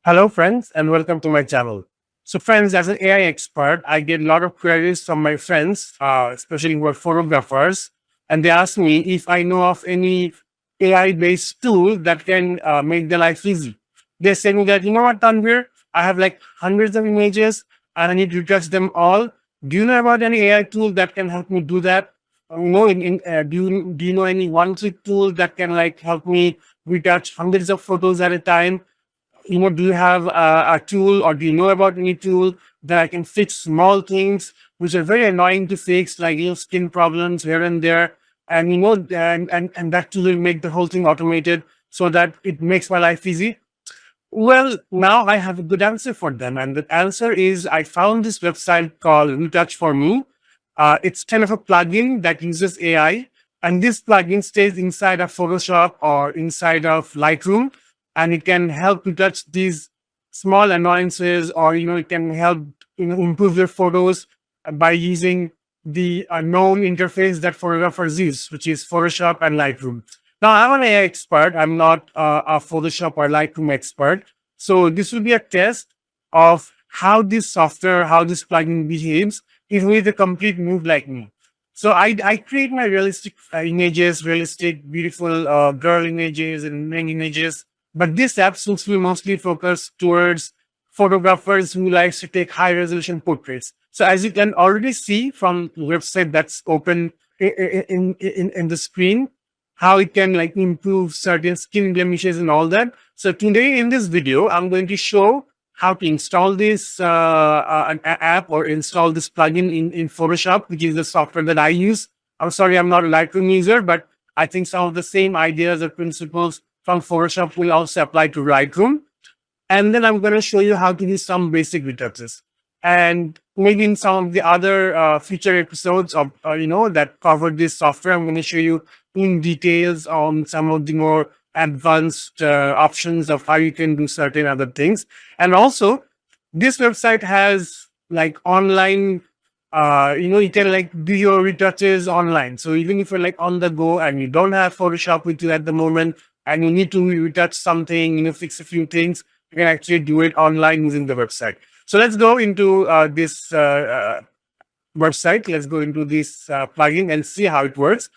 Hello, friends, and welcome to my channel. So, friends, as an AI expert, I get a lot of queries from my friends, especially who are photographers, and they ask me if I know of any AI-based tool that can make their life easy. They say me that, you know what, Tanvir, I have like hundreds of images and I need to touch them all. Do you know about any AI tool that can help me do that? Do you know any one-click tool that can like help me retouch hundreds of photos at a time? Do you have a tool or do you know about any tool that I can fix small things which are very annoying to fix, like skin problems here and there, and and that tool will make the whole thing automated so that it makes my life easy. Well, now I have a good answer for them, and the answer is I found this website called Retouch for Me. It's kind of a plugin that uses AI, and this plugin stays inside of Photoshop or inside of Lightroom, and it can help to touch these small annoyances, or it can help improve your photos by using the known interface that photographers use, which is Photoshop and Lightroom. Now, I'm an AI expert. I'm not a Photoshop or Lightroom expert. So this will be a test of how this software, how this plugin behaves if with a complete noob like me. So I create my realistic images, realistic, beautiful girl images and men images. But this app seems to be mostly focused towards photographers who likes to take high resolution portraits. So as you can already see from the website that's open in the screen, how it can like improve certain skin blemishes and all that. So today in this video, I'm going to show how to install this an app or install this plugin in Photoshop, which is the software that I use. I'm sorry, I'm not a Lightroom user, but I think some of the same ideas or principles from Photoshop will also apply to Lightroom. And then I'm going to show you how to do some basic retouches. And maybe in some of the other future episodes of, that cover this software, I'm going to show you in details on some of the more advanced options of how you can do certain other things. And also, this website has like online, you can like do your retouches online. So even if you're like on the go and you don't have Photoshop with you at the moment and you need to retouch something, fix a few things, you can actually do it online using the website. So let's go into this website. Let's go into this plugin and see how it works.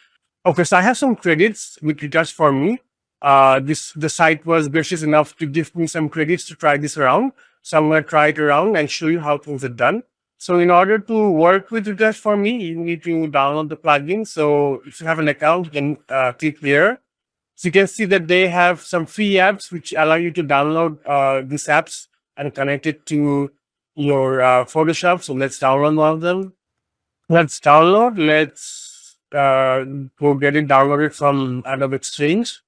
Okay, so I have some credits with Retouch for Me. The site was gracious enough to give me some credits to try this around. So I'm going to try it around and show you how things are done. So in order to work with Retouch for Me, you need to download the plugin. So if you have an account, you can click here. So you can see that they have some free apps which allow you to download these apps and connect it to your Photoshop. So let's download one of them. Let's download. Let's go get it downloaded from Adobe Exchange.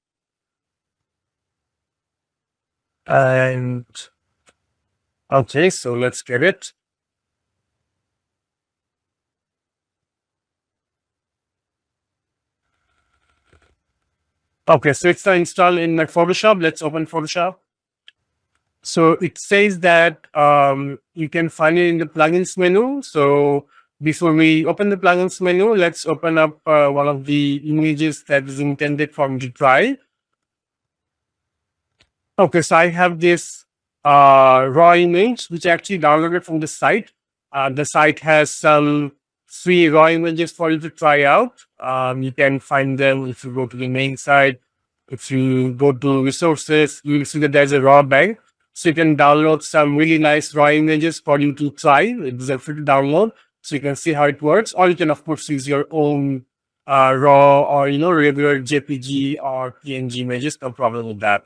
And okay, so let's get it. Okay, so it's installed in my Photoshop. Let's open Photoshop. So it says that you can find it in the plugins menu. So before we open the plugins menu, let's open up one of the images that is intended for me to try. Okay, so I have this raw image, which I actually downloaded from the site. The site has some free raw images for you to try out. You can find them if you go to the main site. If you go to resources, you will see that there's a raw bank. So you can download some really nice raw images for you to try. It's a free to download, so you can see how it works. Or you can, of course, use your own raw or regular JPG or PNG images. No problem with that.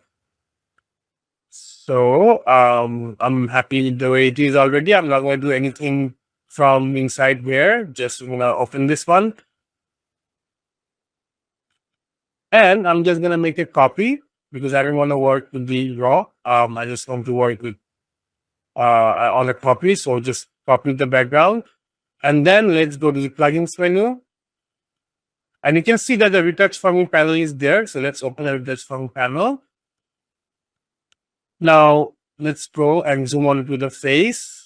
So I'm happy the way it is already. I'm not going to do anything from inside here. Just gonna open this one. And I'm just gonna make a copy because I don't want to work with the raw. I just want to work with on a copy. So just copy the background. And then let's go to the plugins menu. And you can see that the retouch for me panel is there. So let's open the retouch for me panel. Now let's go and zoom on to the face.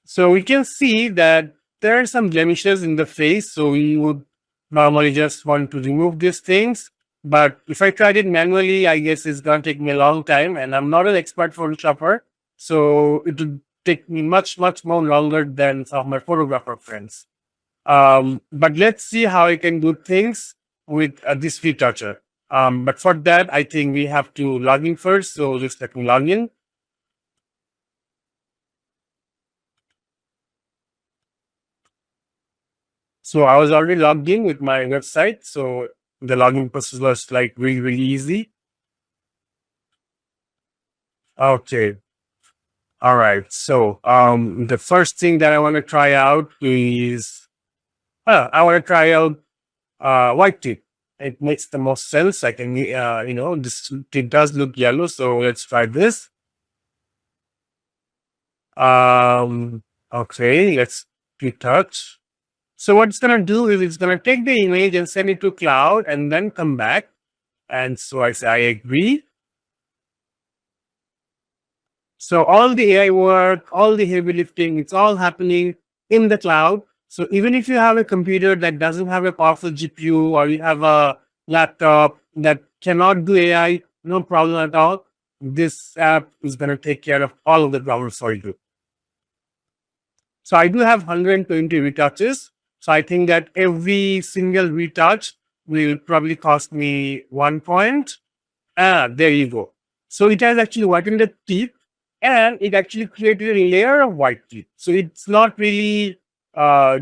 So we can see that there are some blemishes in the face. So we would normally just want to remove these things. But if I tried it manually, I guess it's gonna take me a long time, and I'm not an expert Photoshopper, so it would take me much more longer than some of my photographer friends. But let's see how I can do things with this retoucher. But for that, I think we have to log in first. So just let me log in. So I was already logged in with my website. So the login process was like really easy. Okay. All right. So the first thing that I want to try out is I want to try out white teeth. It makes the most sense. I can this it does look yellow, so let's try this. Okay, let's retouch. So what it's gonna do is it's gonna take the image and send it to cloud and then come back. And so I say I agree. So all the AI work, all the heavy lifting, it's all happening in the cloud. So even if you have a computer that doesn't have a powerful GPU, or you have a laptop that cannot do AI, no problem at all. This app is going to take care of all of the problems for you. So I do have 120 retouches. So I think that every single retouch will probably cost me 1 point. There you go. So it has actually whitened the teeth, and it actually created a layer of white teeth. So it's not really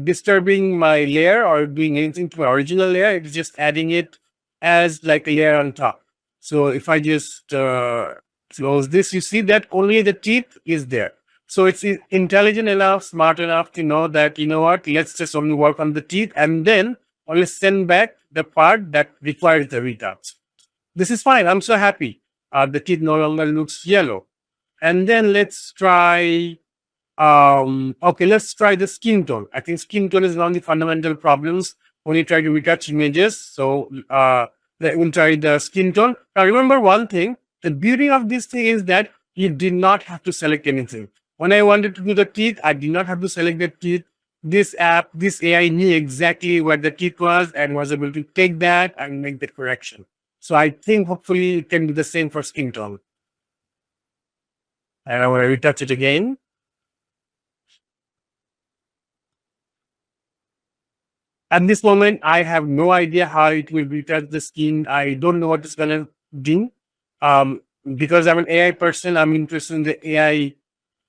disturbing my layer or doing anything to my original layer. It's just adding it as like a layer on top. So if I just close this, you see that only the teeth is there. So it's intelligent enough, smart enough to know that, you know what, let's just only work on the teeth and then only send back the part that requires the retouch. This is fine. I'm so happy. The teeth no longer looks yellow. And then let's try, let's try the skin tone. I think skin tone is one of the fundamental problems when you try to retouch images. So we'll try the skin tone. Now remember one thing, the beauty of this thing is that you did not have to select anything. When I wanted to do the teeth, I did not have to select the teeth. This app, this AI knew exactly where the teeth was and was able to take that and make the correction. So I think hopefully it can do the same for skin tone. And I want to retouch it again. At this moment, I have no idea how it will retouch the skin. I don't know what it's going to do. Because I'm an AI person, I'm interested in the AI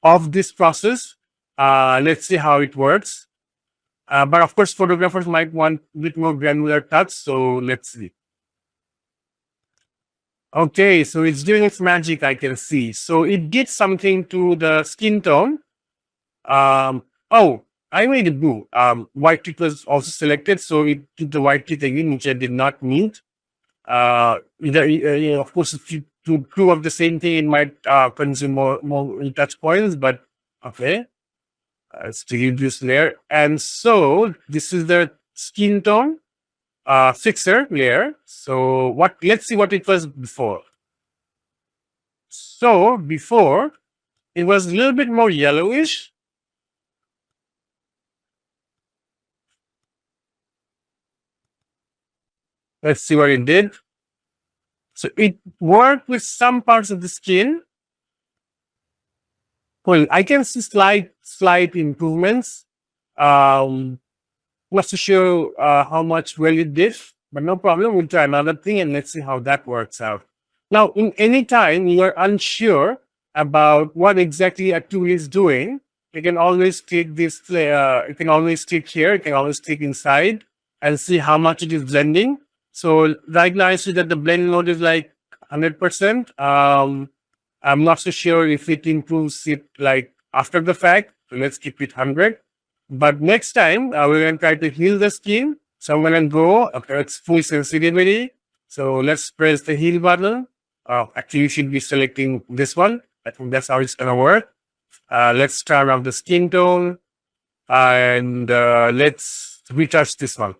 of this process. Let's see how it works. But of course, photographers might want a bit more granular touch. So let's see. Okay, so it's doing its magic, I can see. So it did something to the skin tone. I made it blue. White teeth was also selected, so it did the white teeth again, which I did not need. Of course, if you to prove of the same thing, it might consume more touch points, but okay. Let's delete this layer. And so this is the skin tone fixer layer. So let's see what it was before. So before it was a little bit more yellowish. Let's see what it did. So it worked with some parts of the skin. Well, I can see slight improvements. Not so sure how much well it did, but no problem. We'll try another thing and let's see how that works out. Now, in any time you are unsure about what exactly a tool is doing, you can always click this. You can always click here. You can always click inside and see how much it is blending. So right now I see that the blend mode is like 100%. I'm not so sure if it improves it like after the fact. So let's keep it 100. But next time, we're going to try to heal the skin. So I'm going to go, okay, it's full sensitivity. So let's press the heal button. Actually, you should be selecting this one. I think that's how it's going to work. Let's turn off the skin tone. And let's retouch this one.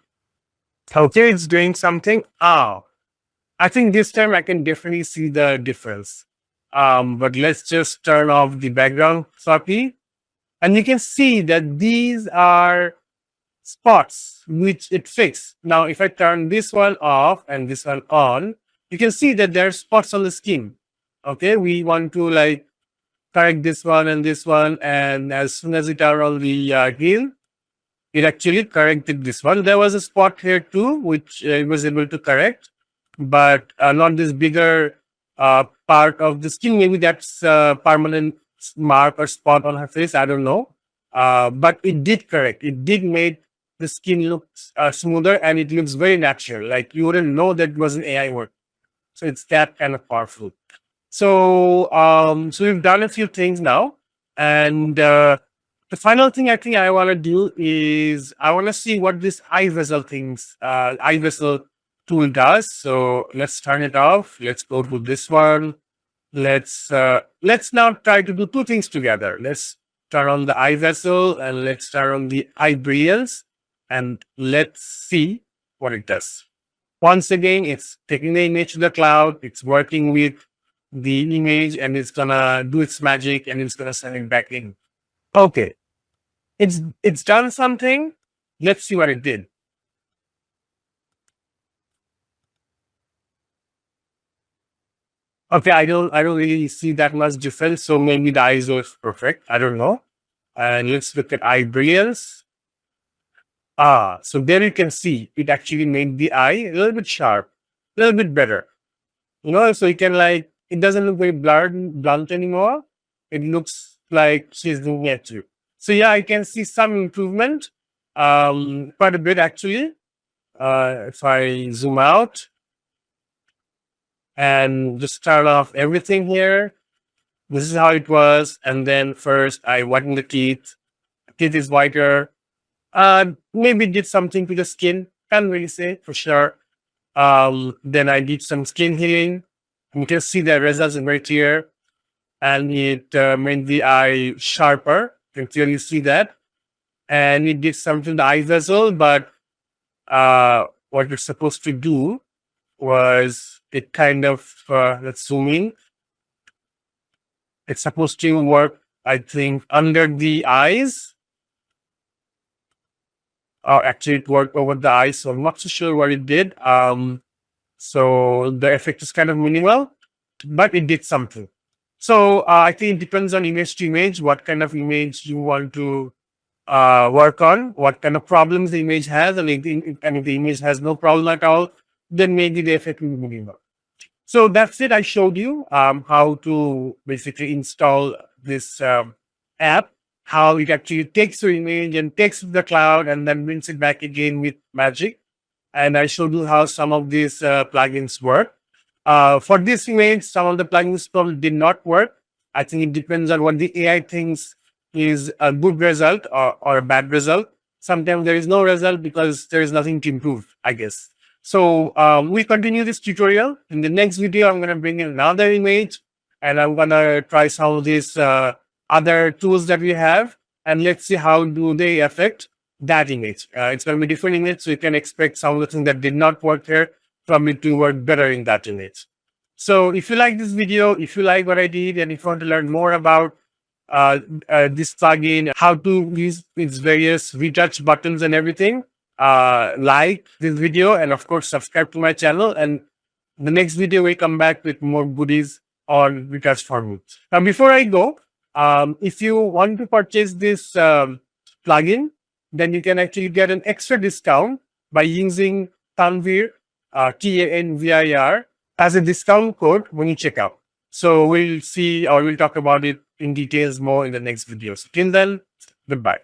Okay, it's doing something. I think this time I can definitely see the difference. But let's just turn off the background copy. And you can see that these are spots which it fixed. Now, if I turn this one off and this one on, you can see that there are spots on the skin. Okay, we want to like correct this one and this one, and as soon as we turn on the green, it actually corrected this one. There was a spot here too, which it was able to correct, but not this bigger part of the skin. Maybe that's a permanent mark or spot on her face. I don't know. But it did correct. It did make the skin look smoother, and it looks very natural. Like you wouldn't know that it was an AI work. So it's that kind of powerful. So we've done a few things now, and the final thing I think I want to do is I want to see what this eye vessel eye vessel tool does. So let's turn it off. Let's go to this one. Let's now try to do two things together. Let's turn on the eye vessel and let's turn on the eye brilliance, and let's see what it does. Once again, it's taking the image to the cloud. It's working with the image, and it's gonna do its magic, and it's gonna send it back in. Okay, it's done something. Let's see what it did. Okay, I don't really see that much difference. So maybe the ISO is perfect. I don't know. And let's look at eye brilliance. So there you can see it actually made the eye a little bit sharp, a little bit better. So you can like, it doesn't look very blunt anymore. It looks like she's doing it too. So yeah, I can see some improvement, quite a bit actually. If I zoom out and just turn off everything here, this is how it was. And then first I whiten the teeth. Teeth is whiter. Maybe did something to the skin. Can't really say for sure. Then I did some skin healing. You can see the results are right here, and it made the eye sharper. You can clearly see that. And it did something to the eye vessel, but what it's supposed to do was it kind of, let's zoom in. It's supposed to work, I think, under the eyes. Actually, it worked over the eyes, so I'm not so sure what it did. So the effect is kind of minimal, but it did something. So I think it depends on image to image, what kind of image you want to work on, what kind of problems the image has, and if the image has no problem at all, then maybe the effect will be minimal. So that's it. I showed you how to basically install this app, how it actually takes your image and takes it to the cloud and then brings it back again with magic. And I showed you how some of these plugins work. For this image, some of the plugins probably did not work. I think it depends on what the AI thinks is a good result or a bad result. Sometimes there is no result because there is nothing to improve, I guess. So we continue this tutorial. In the next video, I'm going to bring in another image, and I'm going to try some of these other tools that we have, and let's see how do they affect that image. It's going to be different image, so you can expect some of the things that did not work here from it to work better in that image. So if you like this video, if you like what I did, and if you want to learn more about this plugin, how to use its various retouch buttons and everything, like this video, and of course subscribe to my channel. And the next video we come back with more goodies on retouch formulas. Now before I go, if you want to purchase this plugin, then you can actually get an extra discount by using Tanvir, TANVIR, as a discount code when you check out. So we'll see, or we'll talk about it in details more in the next video. So till then, goodbye.